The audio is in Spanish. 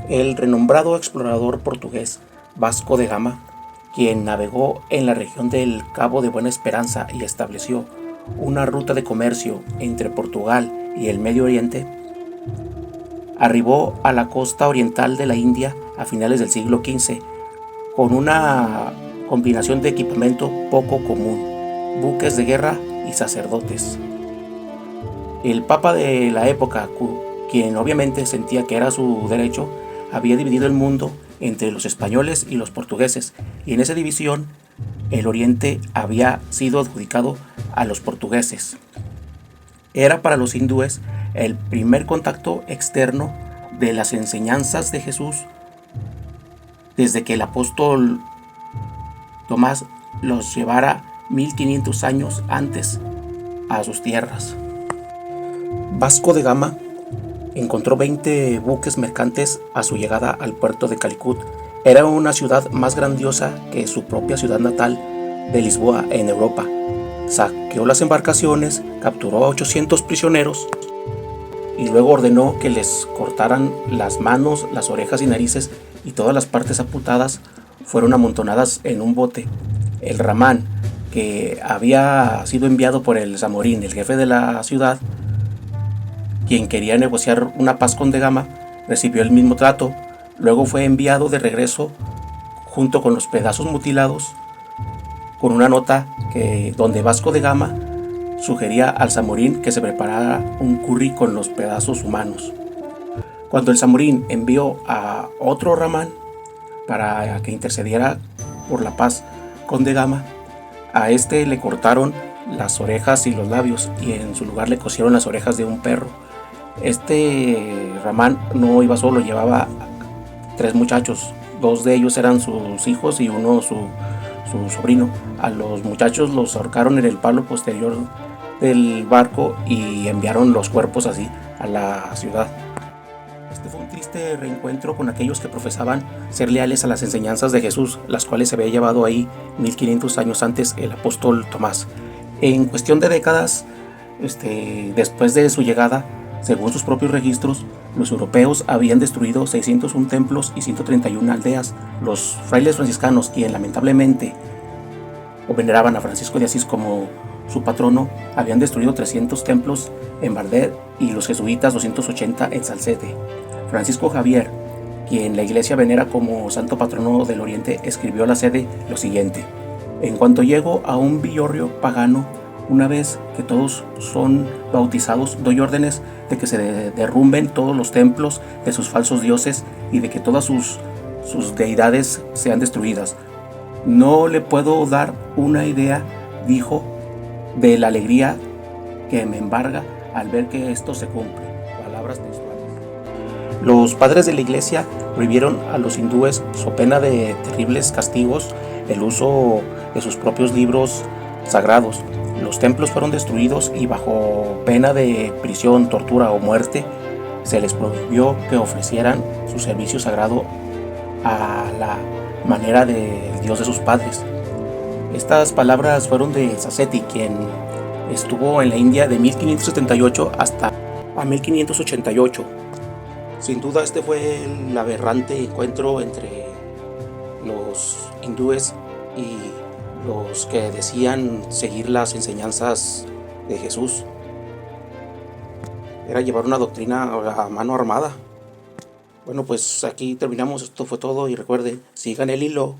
El renombrado explorador portugués Vasco de Gama, quien navegó en la región del Cabo de Buena Esperanza y estableció una ruta de comercio entre Portugal y el Medio Oriente, arribó a la costa oriental de la India a finales del siglo XV con una combinación de equipamiento poco común, buques de guerra y sacerdotes. El papa de la época, quien obviamente sentía que era su derecho, había dividido el mundo entre los españoles y los portugueses, y en esa división el oriente había sido adjudicado a los portugueses. Era para los hindúes el primer contacto externo de las enseñanzas de Jesús desde que el apóstol Tomás los llevara 1500 años antes a sus tierras. Vasco de Gama encontró 20 buques mercantes a su llegada al puerto de Calicut. Era una ciudad más grandiosa que su propia ciudad natal de Lisboa en Europa. Saqueó las embarcaciones, capturó a 800 prisioneros y luego ordenó que les cortaran las manos, las orejas y narices, y todas las partes amputadas fueron amontonadas en un bote. El ramán, que había sido enviado por el Zamorín, el jefe de la ciudad, quien quería negociar una paz con De Gama, recibió el mismo trato. Luego fue enviado de regreso junto con los pedazos mutilados, con una nota donde Vasco de Gama sugería al Zamorín que se preparara un curry con los pedazos humanos. Cuando el Zamorín envió a otro ramán para que intercediera por la paz con De Gama, a este le cortaron las orejas y los labios y en su lugar le cosieron las orejas de un perro. Este ramán no iba solo, llevaba 3 muchachos. 2 de ellos eran sus hijos y uno su sobrino. A los muchachos los ahorcaron en el palo posterior del barco y enviaron los cuerpos así a la ciudad. Este fue un triste reencuentro con aquellos que profesaban ser leales a las enseñanzas de Jesús, las cuales se había llevado ahí 1500 años antes el apóstol Tomás. En cuestión de décadas, después de su llegada, según sus propios registros, los europeos habían destruido 601 templos y 131 aldeas. Los frailes franciscanos, quienes lamentablemente veneraban a Francisco de Asís como su patrono, habían destruido 300 templos en Bardet y los jesuitas 280 en Salcete. Francisco Javier, quien la iglesia venera como santo patrono del Oriente, escribió a la sede lo siguiente: en cuanto llego a un villorrio pagano, una vez que todos son bautizados, doy órdenes de que se derrumben todos los templos de sus falsos dioses y de que todas sus deidades sean destruidas. No le puedo dar una idea, dijo, de la alegría que me embarga al ver que esto se cumple. Palabras textuales. Los padres de la iglesia prohibieron a los hindúes, so pena de terribles castigos, el uso de sus propios libros sagrados. Los templos fueron destruidos y bajo pena de prisión, tortura o muerte, se les prohibió que ofrecieran su servicio sagrado a la manera del Dios de sus padres. Estas palabras fueron de Saseti, quien estuvo en la India de 1578 hasta 1588. Sin duda este fue el aberrante encuentro entre los hindúes y los que decían seguir las enseñanzas de Jesús. Era llevar una doctrina a mano armada. Bueno, pues aquí terminamos. Esto fue todo y recuerde, sigan el hilo.